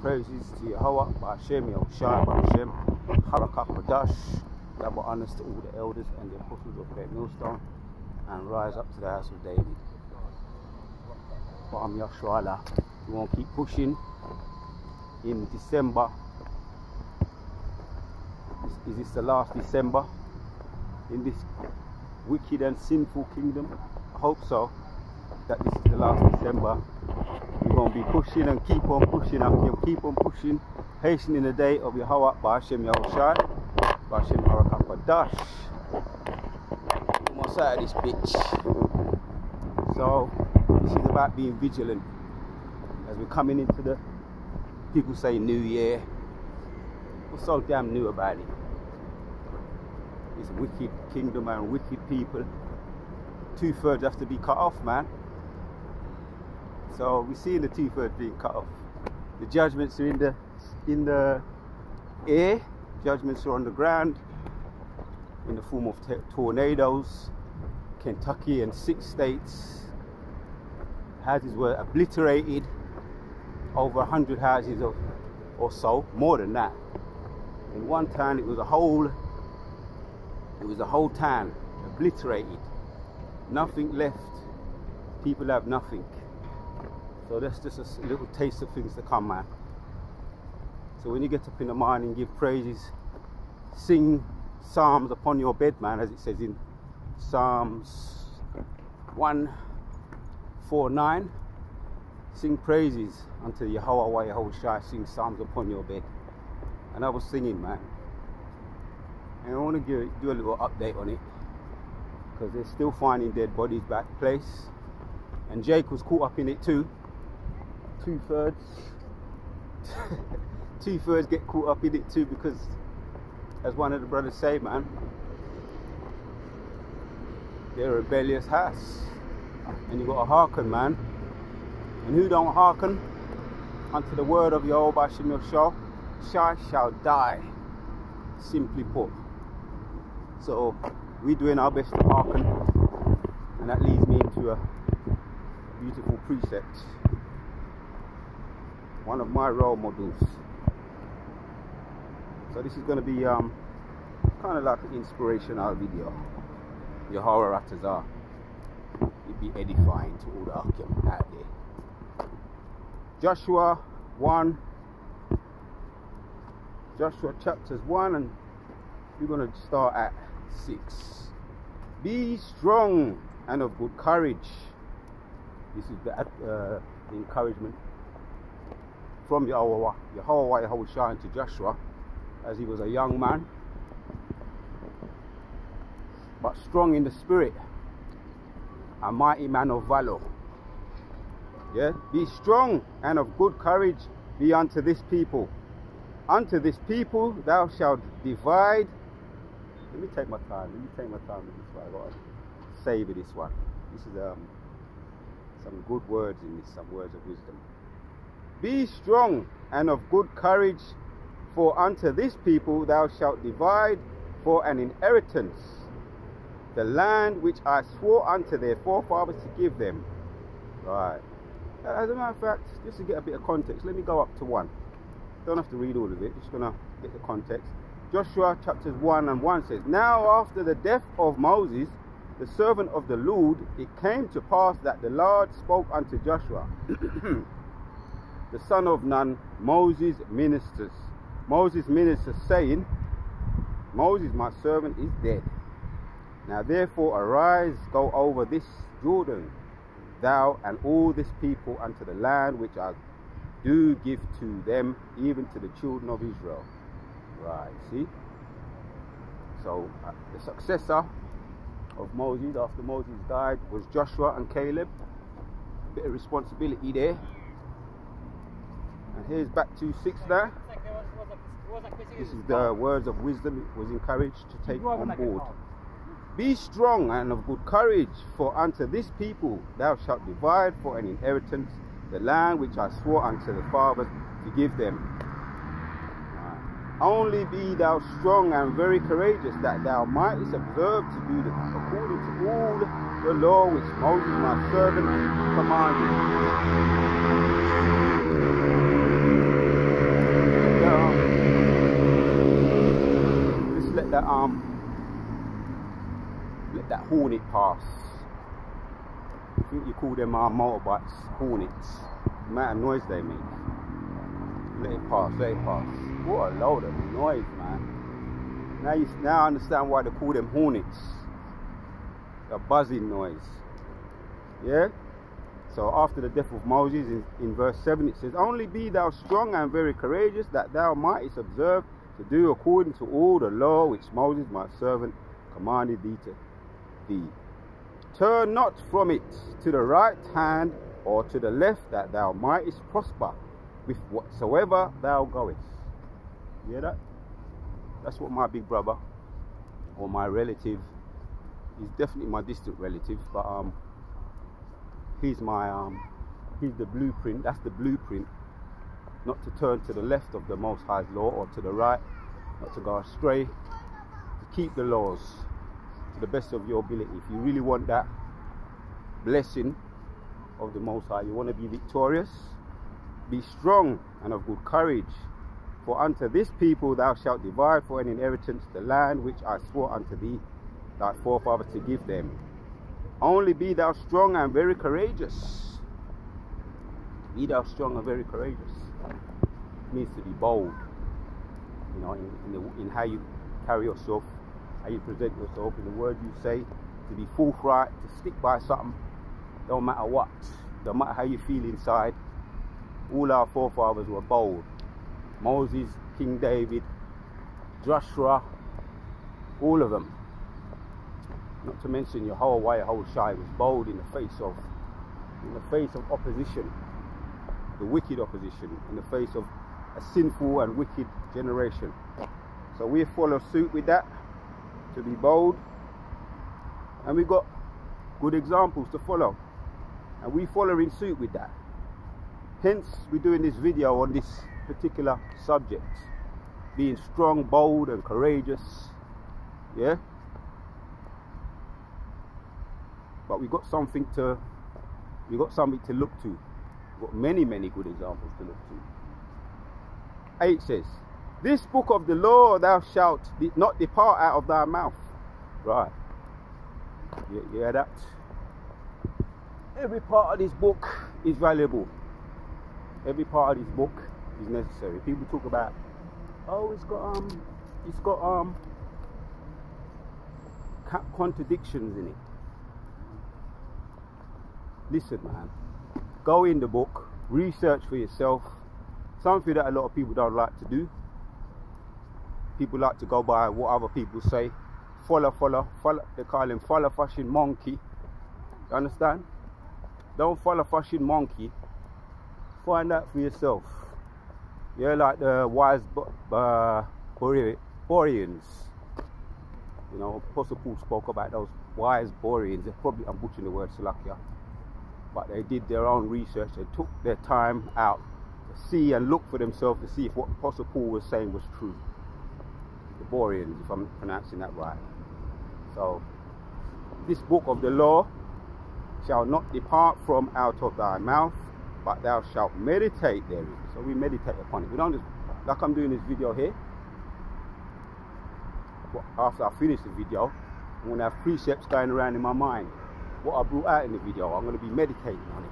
praises to Yahweh, Ba'ashem, Yahushua, Ba'ashem, Harakat Madash, double honors to all the elders and the apostles of Great Millstone, and rise up to the house of David. Ba'am Yahshua Allah. We want to keep pushing. In December, is this the last December in this wicked and sinful kingdom? I hope so, that this is the last December. We're going to be pushing and keep on pushing and keep on pushing, hastening the day of Yahweh, Ba'ashem Yahushua, Ba'ashem Harakat Madash. Almost out of this bitch. So this is about being vigilant as we're coming into the, people say New Year. What's so damn new about it? It's wicked kingdom and wicked people. 2/3 have to be cut off, man. So we're seeing the 2/3 being cut off. The judgments are in the air. Judgments are on the ground in the form of tornadoes. Kentucky and 6 states. Houses were obliterated. Over 100 houses or so, more than that. In one town, it was a whole town obliterated. Nothing left. People have nothing. So that's just a little taste of things to come, man. So when you get up in the morning, give praises, sing psalms upon your bed, man, as it says in Psalms 149. Sing praises unto Yahweh, Yahushua, sing psalms upon your bed. And I was singing, man. And I want to do a little update on it, because they're still finding dead bodies back place. And Jake was caught up in it too. 2/3 2/3 get caught up in it too, because as one of the brothers say, man, they're a rebellious house. And you got to hearken, man. And who don't hearken unto the word of Yahweh Ba'ashem Yahushua shall die, simply put. So we're doing our best to hearken, and that leads me into a beautiful precept, one of my role models. So this is going to be kind of like an inspirational video. Yahweh Ratazar. It'd be edifying to all the Akim out there. Joshua chapters 1, and we're going to start at 6. Be strong and of good courage. This is the encouragement from Yahweh Yahushua to Joshua as he was a young man, but strong in the spirit, a mighty man of valor. Yeah, be strong and of good courage, be unto this people. Unto this people thou shalt divide. Let me take my time with this one. I gotta savor this one. This is some good words in this, some words of wisdom. Be strong and of good courage, for unto this people thou shalt divide for an inheritance the land which I swore unto their forefathers to give them. Right. As a matter of fact, just to get a bit of context, let me go up to 1. Don't have to read all of it, just gonna get the context. Joshua chapters 1 and 1 says, Now after the death of Moses, the servant of the Lord, it came to pass that the Lord spoke unto Joshua, the son of Nun, Moses' ministers, saying, Moses my servant is dead. Now therefore arise, go over this Jordan, thou and all this people, unto the land which I do give to them, even to the children of Israel. Right, see? So the successor of Moses after Moses died was Joshua and Caleb. A bit of responsibility there. And here's back to 6 now. This is the words of wisdom it was encouraged to take on board. Be strong and of good courage, for unto this people thou shalt divide for an inheritance the land which I swore unto the fathers to give them. Only be thou strong and very courageous, that thou mightest observe to do according to all the law which Moses my servant commanded. hornet pass. I think you call them motorbikes hornets. The amount of noise they make. Let it pass, let it pass. What a load of noise, man. Now I understand why they call them hornets. A buzzing noise. Yeah? So after the death of Moses, in verse 7, it says, "Only be thou strong and very courageous, that thou mightest observe to do according to all the law which Moses my servant commanded thee to thee. Turn not from it to the right hand or to the left, that thou mightest prosper with whatsoever thou goest." You hear that? That's what my big brother, or my relative, he's definitely my distant relative, but he's the blueprint. That's the blueprint. Not to turn to the left of the Most High's law or to the right, not to go astray, to keep the laws to the best of your ability. If you really want that blessing of the Most High, you want to be victorious, be strong and of good courage. For unto this people thou shalt divide for an inheritance the land which I swore unto thee, thy forefathers, to give them. Only be thou strong and very courageous. Be thou strong and very courageous. It means to be bold, you know, in how you carry yourself, how you present yourself, in the words you say, to be forthright, to stick by something, don't matter what, don't matter how you feel inside. All our forefathers were bold. Moses, King David, Joshua, all of them. Not to mention your whole Shai was bold in the face of opposition, the wicked opposition, in the face of a sinful and wicked generation. So we follow suit with that, to be bold, and we've got good examples to follow, and we follow in suit with that. Hence we're doing this video on this particular subject, being strong, bold and courageous. Yeah, but we got something to look to. We've got many good examples to look to. 8 says, "This book of the law thou shalt not depart out of thy mouth." Right, you hear that? Every part of this book is valuable. Every part of this book is necessary. People talk about, oh, it's got contradictions in it. Listen, man, go in the book, research for yourself. Something that a lot of people don't like to do. People like to go by what other people say. Follow. They call him follow fashion monkey. You understand? Don't follow fashion monkey. Find out for yourself. Yeah, like the wise Boreans. You know, Apostle Paul spoke about those wise Boreans. I'm butchering the word, Salakia. But they did their own research. They took their time out to see and look for themselves to see if what Apostle Paul was saying was true. The Boreans, if I'm pronouncing that right. So, this book of the law shall not depart from out of thy mouth, but thou shalt meditate therein. So we meditate upon it. We don't just, like I'm doing this video here. After I finish the video, I'm going to have precepts going around in my mind. What I brought out in the video, I'm going to be meditating on it.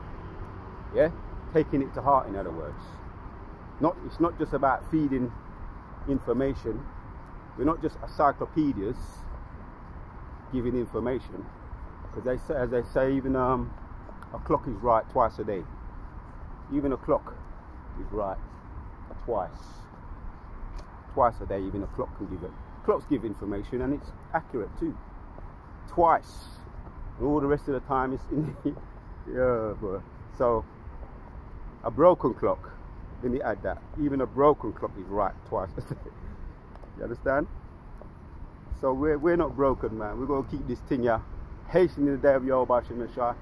Yeah? Taking it to heart, in other words. It's not just about feeding information. We're not just encyclopedias giving information. Because they say, as they say, even a clock is right twice a day. Even a clock is right twice a day. Even a clock can give it. Clocks give information, and it's accurate too. Twice. And all the rest of the time it's in yeah, bro. So a broken clock, let me add that. Even a broken clock is right twice a day. You understand? So we're not broken, man. We're gonna keep this thing here, hastening the day of Yahweh Shemeshai,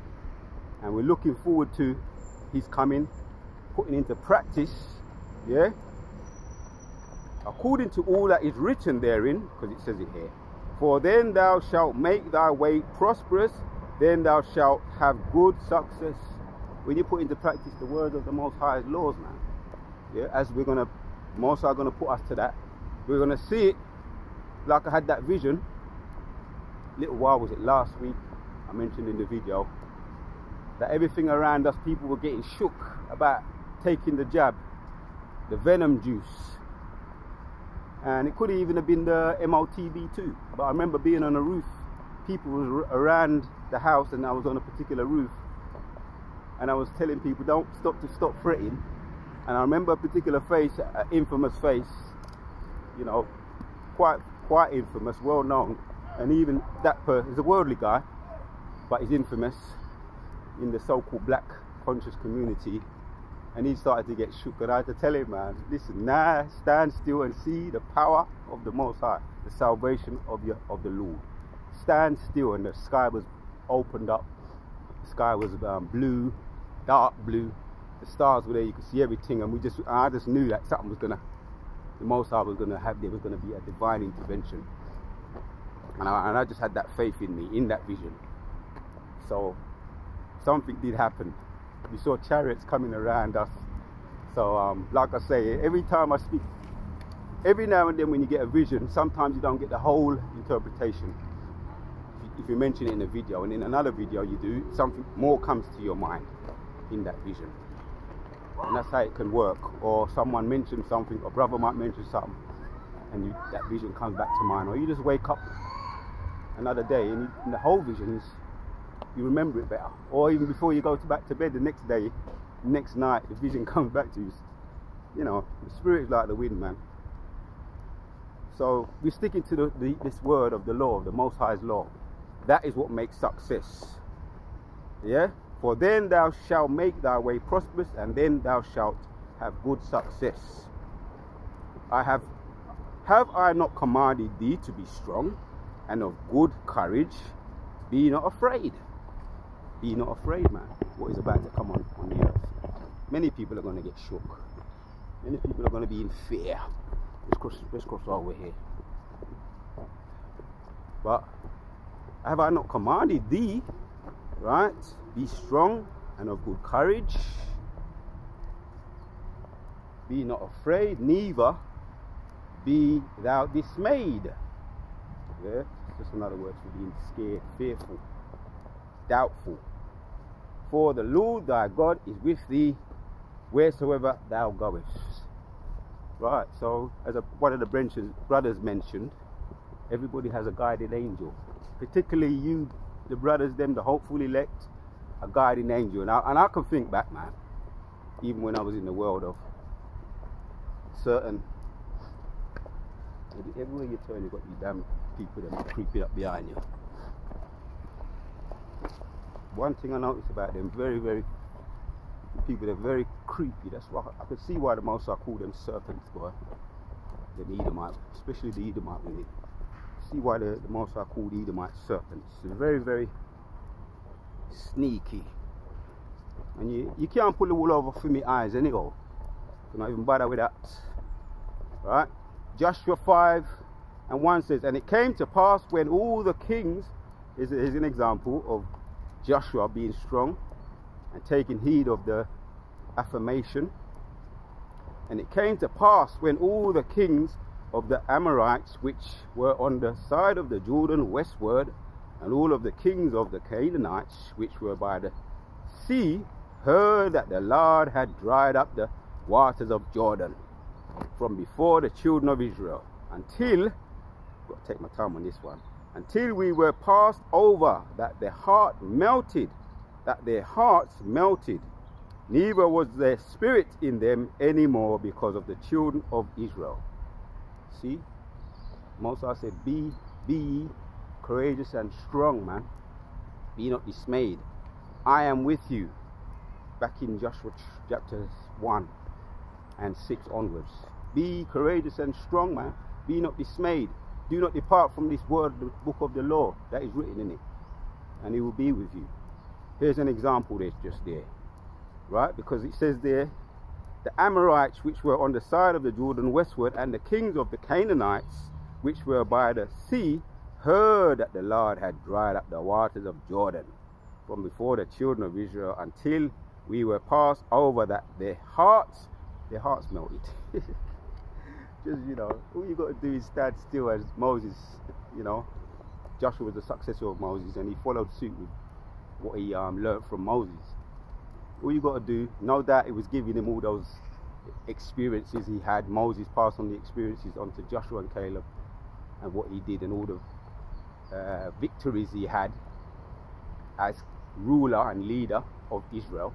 and we're looking forward to his coming, putting into practice, yeah, according to all that is written therein, because it says it here. For then thou shalt make thy way prosperous, then thou shalt have good success. When you put into practice the word of the Most High's laws, man, yeah, as Most High gonna put us to that, we're gonna see it. Like I had that vision little while, was it last week, I mentioned in the video, that everything around us, people were getting shook about taking the jab, the venom juice. And it could even have been the MOTB too. But I remember being on a roof, people were around the house, and I was on a particular roof, and I was telling people, don't stop fretting. And I remember a particular face, an infamous face, you know, quite infamous, well known, and even that person is a worldly guy, but he's infamous in the so-called black conscious community. And he started to get shook, and I had to tell him, man, listen, now stand still and see the power of the Most High, the salvation of the Lord. Stand still. And the sky was opened up. The sky was blue, dark blue. The stars were there. You could see everything, and I just knew that something was gonna, the Most High was gonna have. There was gonna be a divine intervention, and I just had that faith in me, in that vision. So something did happen. We saw chariots coming around us. So like I say, every time I speak, every now and then when you get a vision, sometimes you don't get the whole interpretation. If you mention it in a video, and in another video you do, something more comes to your mind in that vision. And that's how it can work. Or someone mentions something, or brother might mention something, and that vision comes back to mind. Or you just wake up another day, and the whole vision, you remember it better. Or even before you go back to bed the next day, next night, the vision comes back to you. You know, the spirit is like the wind, man. So we're sticking to this word of the law, of the Most High's law. That is what makes success. Yeah? For then thou shalt make thy way prosperous, and then thou shalt have good success. Have I not commanded thee to be strong and of good courage? Be not afraid. Be not afraid, man. What is about to come on the earth? Many people are going to get shook. Many people are going to be in fear. Let's cross over here. But have I not commanded thee, right? Be strong and of good courage. Be not afraid, neither be thou dismayed. Yeah, just another word for being scared, fearful, doubtful. For the Lord thy God is with thee wheresoever thou goest. Right, so as one of the brothers mentioned, everybody has a guardian angel. Particularly you, the brothers, them, the hopeful elect, a guardian angel. And I can think back, man, even when I was in the world of certain, everywhere you turn, you've got these damn people that are creeping up behind you. One thing I noticed about them, very people, they're very creepy. That's why I could see why the Most I call them serpents, boy. The Edomite, especially the Edomite with it. See why the Most I called Edomite serpents. They're very sneaky. And you can't pull the wool over for me eyes anyhow. Do not even bother with that. Right? Joshua 5:1 says, and it came to pass when all the kings, here's an example of Joshua being strong and taking heed of the affirmation. And it came to pass when all the kings of the Amorites which were on the side of the Jordan westward, and all of the kings of the Canaanites which were by the sea, heard that the Lord had dried up the waters of Jordan from before the children of Israel, until, got to take my time on this one, until we were passed over, that their hearts melted, neither was there spirit in them any more because of the children of Israel. See, Moses said, be ye courageous and strong, man. Be not dismayed. I am with you. Back in Joshua chapters 1 and 6 onwards. Be courageous and strong, man. Be not dismayed. Do not depart from this word, the book of the law that is written in it, and it will be with you. Here's an example that's just there, right? Because it says there, the Amorites which were on the side of the Jordan westward, and the kings of the Canaanites which were by the sea, heard that the Lord had dried up the waters of Jordan from before the children of Israel, until we were passed over, that their hearts melted. Just, you know, all you got to do is stand still as Moses, you know, Joshua was the successor of Moses, and he followed suit with what he learned from Moses. All you got to do, no doubt it was giving him all those experiences he had. Moses passed on the experiences onto Joshua and Caleb, and what he did, and all the victories he had as ruler and leader of Israel.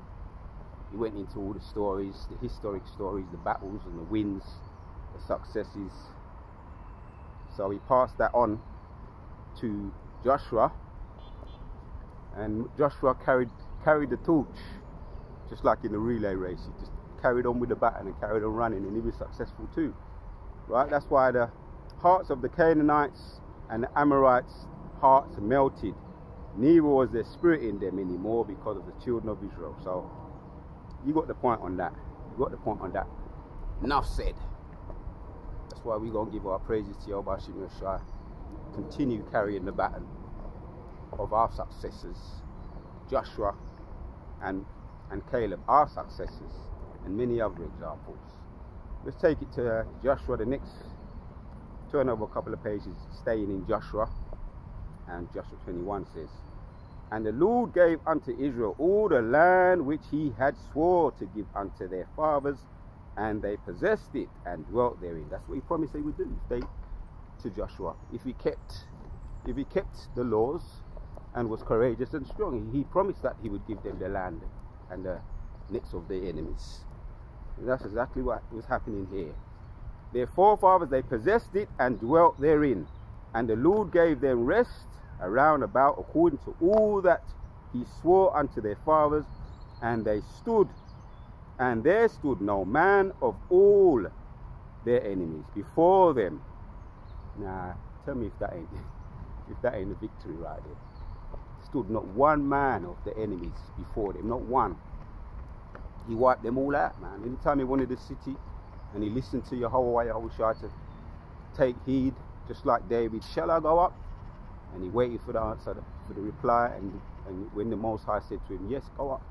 He went into all the stories, the historic stories, the battles and the wins, the successes. So he passed that on to Joshua, and Joshua carried the torch, just like in the relay race. He just carried on with the baton and carried on running, and he was successful too. Right? That's why the hearts of the Canaanites and the Amorites' hearts melted. Neither was there spirit in them anymore because of the children of Israel. So you got the point on that. You got the point on that. Enough said. That's why we're going to give our praises to Yahweh Shimon Shai. Continue carrying the baton of our successors, Joshua and Caleb, our successors, and many other examples. Let's take it to Joshua, the next, turn over a couple of pages, staying in Joshua. And Joshua 21 says, "And the Lord gave unto Israel all the land which he had swore to give unto their fathers, and they possessed it and dwelt therein." That's what he promised they would do. To Joshua, if he kept the laws and was courageous and strong, he promised that he would give them the land and the necks of their enemies. And that's exactly what was happening here. Their forefathers, they possessed it and dwelt therein, and the Lord gave them rest around about according to all that he swore unto their fathers, and they stood, and there stood no man of all their enemies before them. Nah, tell me if that ain't a victory right there. Stood not one man of the enemies before them, not one. He wiped them all out, man. Anytime he wanted a city, and he listened to Yahweh Yahushua to take heed, just like David, shall I go up? And he waited for the answer, for the reply, and when the Most High said to him, yes, go up,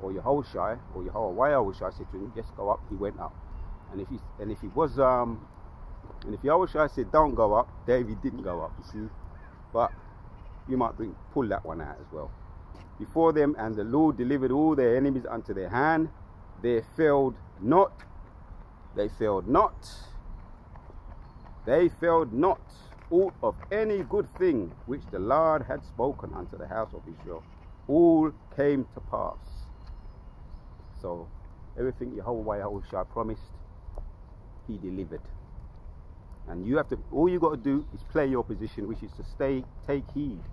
or Yahushua, or Yahweh Yahushua said to him, yes, go up, he went up. And if Yahushua said don't go up, David didn't go up, you see. But you might pull that one out as well. Before them, and the Lord delivered all their enemies unto their hand. They failed not aught of any good thing which the Lord had spoken unto the house of Israel. All came to pass. So everything Yahweh Yahushua promised, he delivered. And you have to, all you got to do is play your position, which is to take heed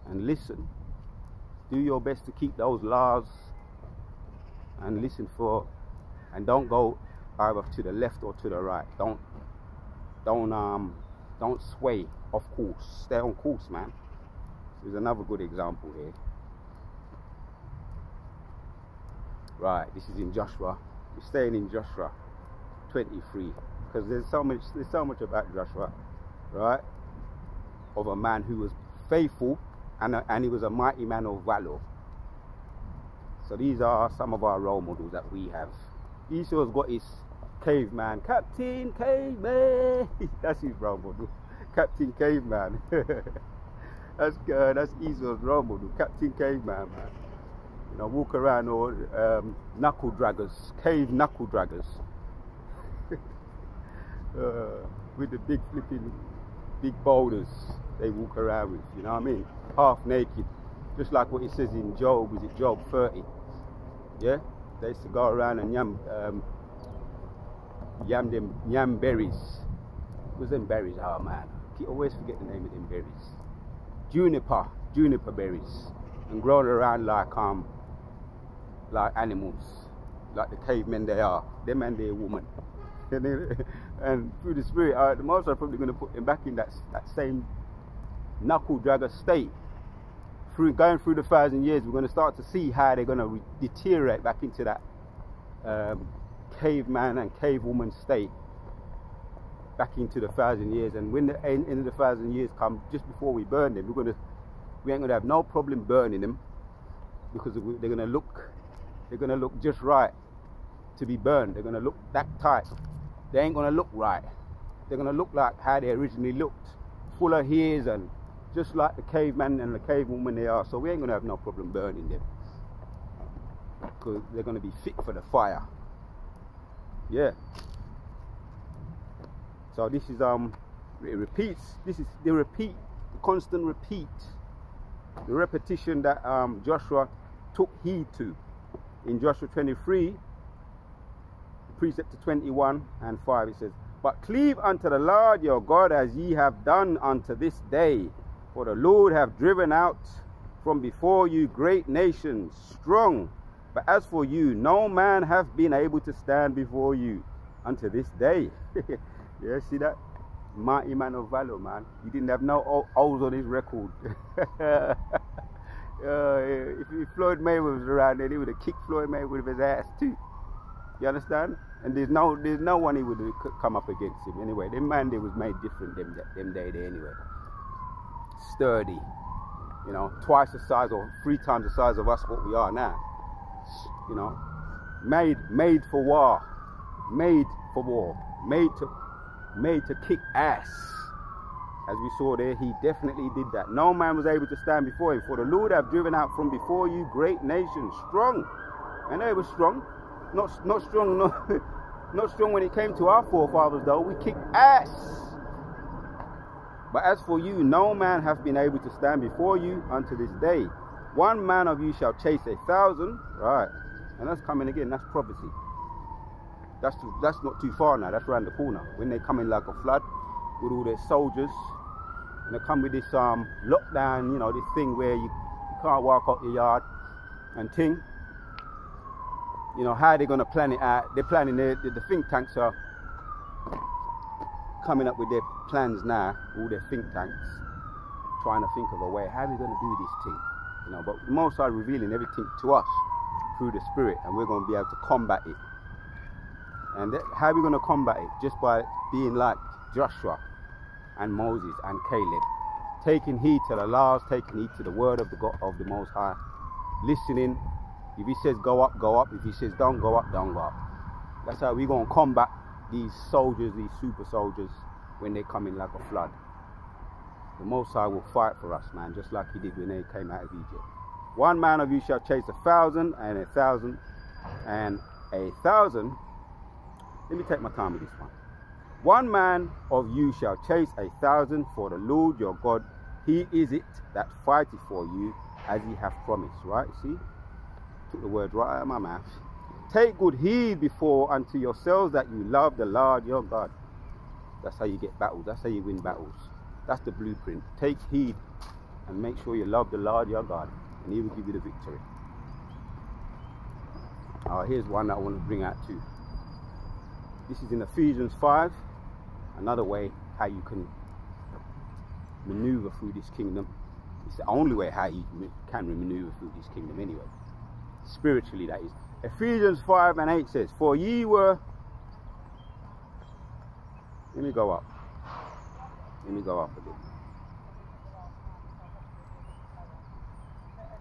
and listen. Do your best to keep those laws and listen for, and don't go either to the left or to the right. Don't sway off course. Stay on course, man. There's another good example here. Right, this is in Joshua. We're staying in Joshua 23, because there's so much about Joshua, right? Of a man who was faithful, and he was a mighty man of valor. So these are some of our role models that we have. Esau's got his caveman, Captain Caveman. That's his role model, Captain Caveman. That's Esau's role model, Captain Caveman, man. You know, walk around, or knuckle draggers, cave knuckle draggers, with the big boulders they walk around with. You know what I mean? Half naked, just like what it says in Job. Is it Job 30? Yeah, they used to go around and yam berries. What was them berries? Oh man, I always forget the name of them berries. Juniper berries, and growing around like animals, like the cavemen they are. Them and their woman. And through the Spirit, the Most High probably going to put them back in that same knuckle dragger state. Going through the 1,000 years, we're going to start to see how they're going to deteriorate back into that caveman and cavewoman state, back into the 1,000 years. And when the end of the 1,000 years come, just before we burn them, we ain't going to have no problem burning them, because they're going to look just right to be burned. They're going to look that tight. They ain't going to look right. They're going to look like how they originally looked, full of hairs and just like the caveman and the cavewoman they are. So we ain't gonna have no problem burning them, because they're gonna be fit for the fire. Yeah. So this is it repeats. This is the repeat, the constant repeat, the repetition that Joshua took heed to in Joshua 23, precept to 21 and 5. It says, "But cleave unto the Lord your God as ye have done unto this day, for the Lord hath driven out from before you great nations, strong. But as for you, no man hath been able to stand before you unto this day." Yeah, see that? Mighty man of valor, man. He didn't have no O's on his record. If Floyd Mayweather was around then, he would have kicked Floyd Mayweather with his ass too. You understand? And there's no one he would have come up against him anyway. Them man, they was made different them day there anyway. Sturdy, you know, twice the size or 3 times the size of us what we are now. You know, made for war, made to kick ass. As we saw there, he definitely did that. No man was able to stand before him, for the Lord hath driven out from before you great nations, strong. And they were strong. Not strong, not strong when it came to our forefathers though. We kicked ass. But as for you, no man hath been able to stand before you unto this day. 1 man of you shall chase 1,000. Right. And that's coming again. That's prophecy. That's not too far now. That's around the corner. When they come in like a flood with all their soldiers, and they come with this lockdown, you know, this thing where you can't walk out your yard and ting. You know, how they're going to plan it out. They're planning, the think tanks are coming up with their plans now, all their think tanks, trying to think of a way, how are we going to do this thing? You know, but the Most High revealing everything to us through the Spirit, and we're going to be able to combat it. And how are we going to combat it? Just by being like Joshua and Moses and Caleb, taking heed to the laws, taking heed to the word of the God of the Most High, listening. If he says go up, go up. If he says don't go up, don't go up. That's how we're going to combat these soldiers, these super soldiers, when they come in like a flood. The Most High will fight for us, man, just like he did when they came out of Egypt. 1 man of you shall chase 1,000, and 1,000, and 1,000. Let me take my time with this one. 1 man of you shall chase 1,000, for the Lord your God, he is it that fighteth for you, as he hath promised. Right? See? Took the words right out of my mouth. Take good heed before unto yourselves that you love the Lord your God. That's how you get battles. That's how you win battles. That's the blueprint. Take heed and make sure you love the Lord your God, and he will give you the victory. Here's one that I want to bring out too. This is in Ephesians 5. Another way how you can maneuver through this kingdom. It's the only way how you can maneuver through this kingdom anyway. Spiritually, that is. Ephesians 5 and 8 says, "For ye were..." Let me go up. Let me go up a bit.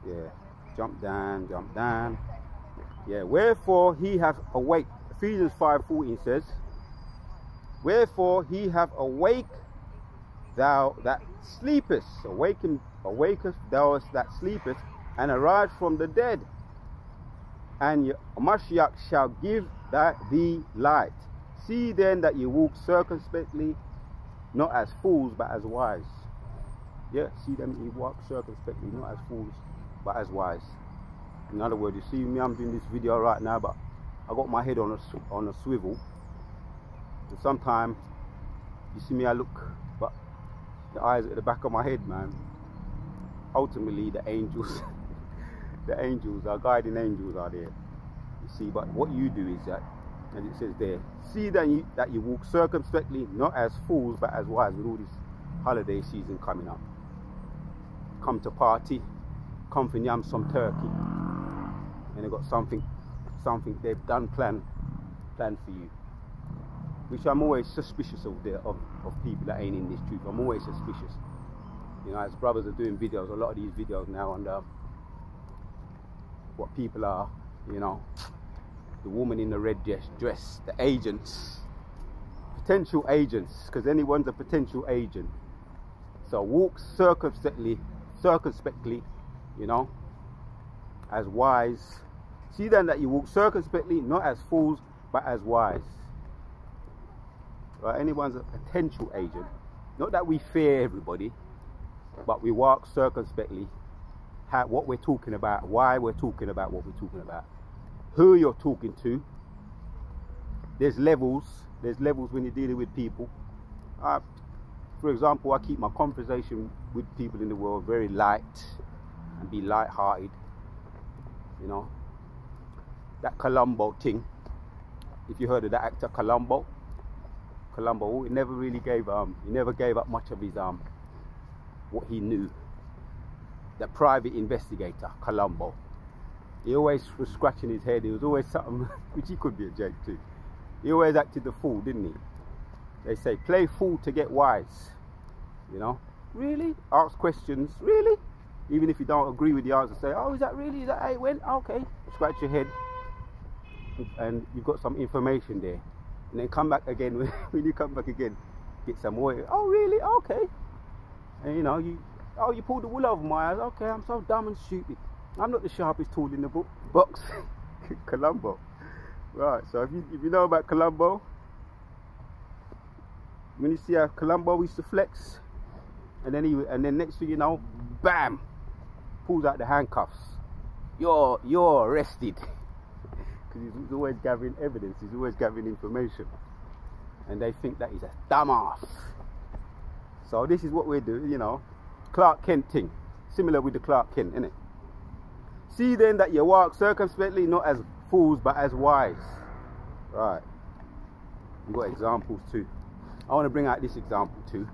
Yeah. Jump down, jump down. Yeah. "Wherefore he hath awake." Ephesians 5:14 says, "Wherefore he hath awake thou that sleepest, awakest thou that sleepest, and arise from the dead, and Mashiach shall give thee light. See then that you walk circumspectly, not as fools, but as wise." Yeah, see them, you walk circumspectly, not as fools, but as wise. In other words, you see me, I'm doing this video right now, but I got my head on a swivel. And sometimes you see me, I look, but the eyes at the back of my head, man. Ultimately, the angels, the angels, our guiding angels are there. You see, but what you do is that, as it says there, see that you walk circumspectly, not as fools, but as wise. With all this holiday season coming up, come to party, come for yam some turkey, and they got something they've done planned for you. Which I'm always suspicious of people that ain't in this truth. I'm always suspicious. You know, as brothers are doing videos, a lot of these videos now on what people are, you know, the woman in the red dress, the agents, potential agents, because anyone's a potential agent. So walk circumspectly, you know, as wise. See then that you walk circumspectly, not as fools, but as wise. Right? Anyone's a potential agent. Not that we fear everybody, but we walk circumspectly. What we're talking about, why we're talking about what we're talking about, who you're talking to. There's levels when you're dealing with people. For example, I keep my conversation with people in the world very light and be light-hearted. You know, that Columbo thing. If you heard of that actor Columbo, he never really gave up much of his what he knew. The private investigator Columbo. He always was scratching his head. It was always something which he could be a joke too. He always acted the fool, didn't he? They say, play fool to get wise. You know? Really? Ask questions. Really? Even if you don't agree with the answer, say, oh, is that really? Is that how it went? Okay. Scratch your head. And you've got some information there. And then come back again. When you come back again, get some more. Oh, really? Okay. And you know, you pulled the wool over my eyes. Okay, I'm so dumb and stupid. I'm not the sharpest tool in the box. Columbo. Right, so if you know about Columbo, when you see how Columbo used to flex, and then next thing you know, bam, pulls out the handcuffs. You're arrested. Because he's always gathering evidence, he's always gathering information. And they think that he's a dumbass. So this is what we do, you know, Clark Kent thing. Similar with the Clark Kent, innit? See then that you walk circumspectly, not as fools, but as wise. Right. We've got examples too. I want to bring out this example too.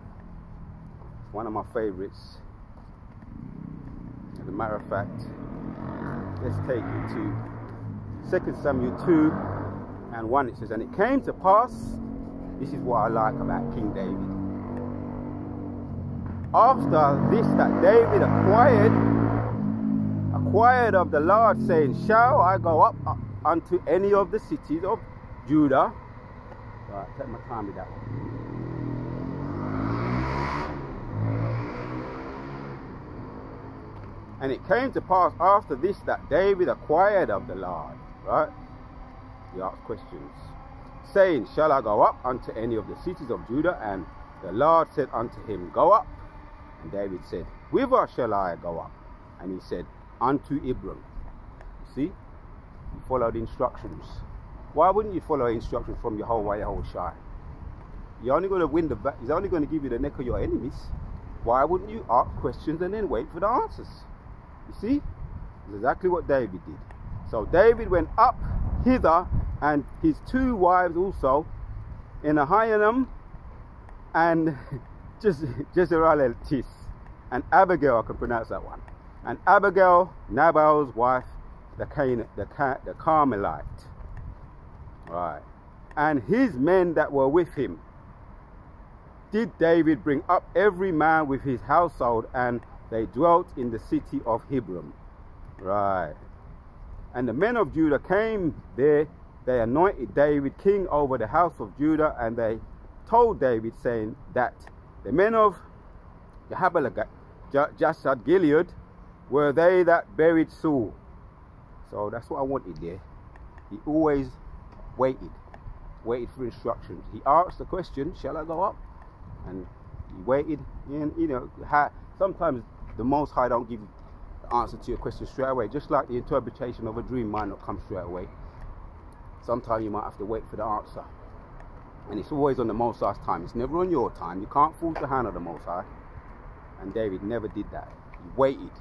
One of my favorites. As a matter of fact, let's take it to 2 Samuel 2 and 1. It says, and it came to pass, this is what I like about King David. After this that David acquired of the Lord, saying, shall I go up unto any of the cities of Judah? Right, take my time with that one. And it came to pass after this that David acquired of the Lord. Right? He asked questions, saying, shall I go up unto any of the cities of Judah? And the Lord said unto him, go up. And David said, whither shall I go up? And he said, unto Hebron. See? You followed instructions. Why wouldn't you follow instructions from your whole Yehoshai? You're only going to win he's only going to give you the neck of your enemies. Why wouldn't you ask questions and then wait for the answers? You see? That's exactly what David did. So David went up hither, and his 2 wives also, in Ahinoam and Jezreelitess, and Abigail, I can pronounce that one. And Abigail, Nabal's wife, the Carmelite. Right. And his men that were with him did David bring up every man with his household, and they dwelt in the city of Hebron. Right. And the men of Judah came there, they anointed David king over the house of Judah, and they told David, saying that the men of Jasad Gilead were they that buried Saul. So that's what I wanted there. He always waited for instructions. He asked the question, shall I go up? And he waited. And you know, sometimes the Most High don't give the answer to your question straight away. Just like the interpretation of a dream might not come straight away. Sometimes you might have to wait for the answer. And it's always on the Most High's time. It's never on your time. You can't force the hand of the Most High. And David never did that. He waited.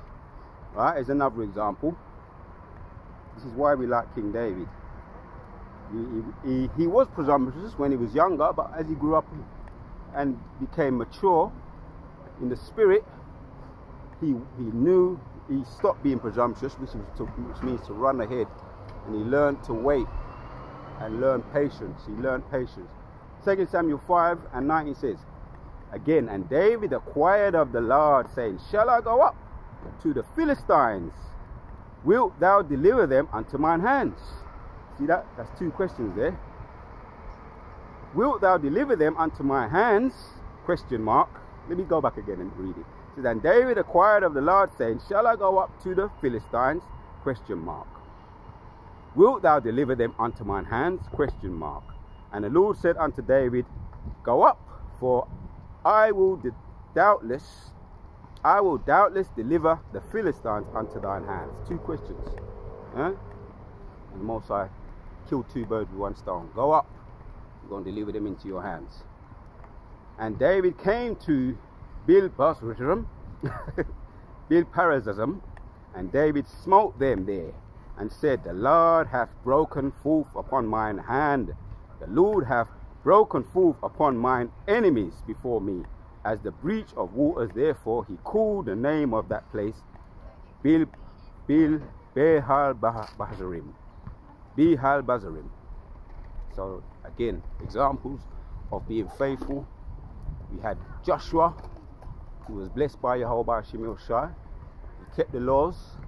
Right? Here's another example. This is why we like King David. He was presumptuous when he was younger, but as he grew up and became mature in the spirit, he stopped being presumptuous, which means to run ahead, and he learned to wait and learn patience. He learned patience. 2 Samuel 5 and 19 says, again, and David acquired of the Lord, saying, shall I go up to the Philistines? Wilt thou deliver them unto mine hands? See that? That's 2 questions there. Wilt thou deliver them unto my hands? Question mark. Let me go back again and read it. It says, and David inquired of the Lord, saying, shall I go up to the Philistines? ? Wilt thou deliver them unto mine hands? ? And the Lord said unto David, go up, for I will doubtless deliver the Philistines unto thine hands. 2 questions. And the Most High killed 2 birds with 1 stone. Go up, I'm going to deliver them into your hands. And David came to Baal-perazim, and David smote them there, and said, the Lord hath broken forth upon mine hand. The Lord hath broken forth upon mine enemies before me, as the breach of waters. Therefore he called the name of that place Baal-perazim. So again, examples of being faithful. We had Joshua, who was blessed by Jehovah Shemil Shai. He kept the laws.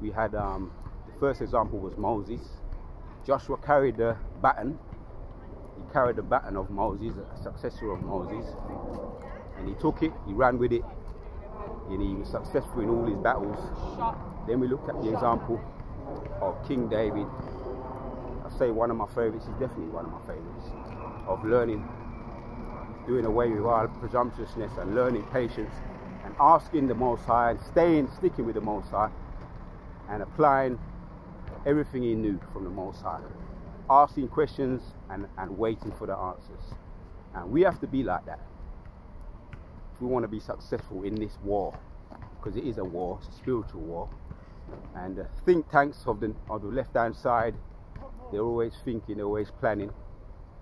We had the first example was Moses. Joshua carried the baton. He carried the baton of Moses, a successor of Moses, and he took it, he ran with it, and he was successful in all his battles. Then we looked at the example of King David. I say one of my favorites, he's definitely one of my favorites, of learning, doing away with all presumptuousness and learning patience and asking the Most High and sticking with the Most High and applying everything he knew from the Most High, asking questions and waiting for the answers. And we have to be like that if we want to be successful in this war, because it is a war, it's a spiritual war. And the think tanks of the left hand side, they're always thinking, they're always planning,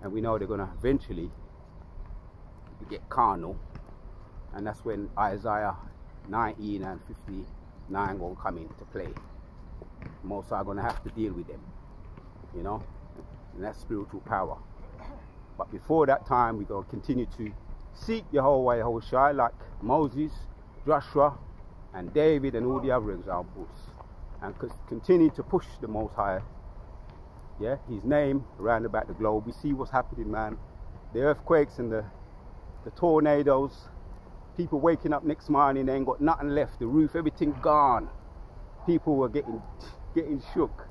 and we know they're going to eventually get carnal, and that's when Isaiah 19 and 59 will come into play. Most are going to have to deal with them, you know, and that's spiritual power. But before that time, we're going to continue to seek Jehovah Yahushua like Moses, Joshua, and David, and all the other examples, and continue to push the Most High, yeah, his name around about the globe. We see what's happening, man. The earthquakes and the tornadoes, people waking up next morning, they ain't got nothing left, the roof, everything gone. People were getting shook,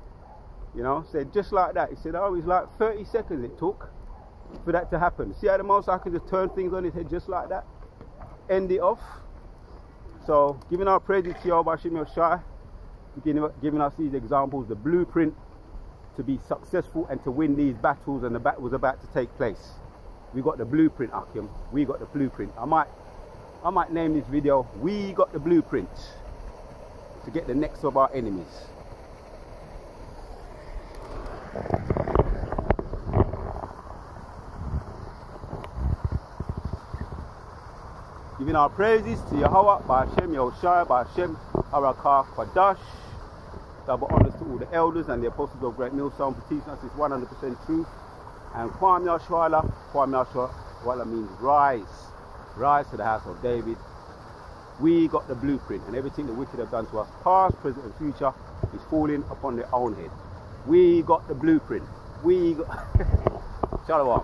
you know. Said just like that. He said, oh, it's like 30 seconds it took for that to happen. See how the Most High can just turn things on his head just like that, end it off. So giving our praises to Jehovah Shemil Shai, giving us these examples, the blueprint to be successful and to win these battles, and the battle was about to take place. We got the blueprint, Akim. We got the blueprint. I might name this video, we got the blueprint to get the necks of our enemies. Giving our praises to Yahweh, Ba'ashem Yahushua, Ba'ashem Harakah Qadash. Double honors to all the elders and the apostles of Great Millstone for teaching us this 100% truth. And Kwam Yahshua means rise. Rise to the house of David. We got the blueprint, and everything the wicked have done to us, past, present and future, is falling upon their own head. We got the blueprint. We got Shalom.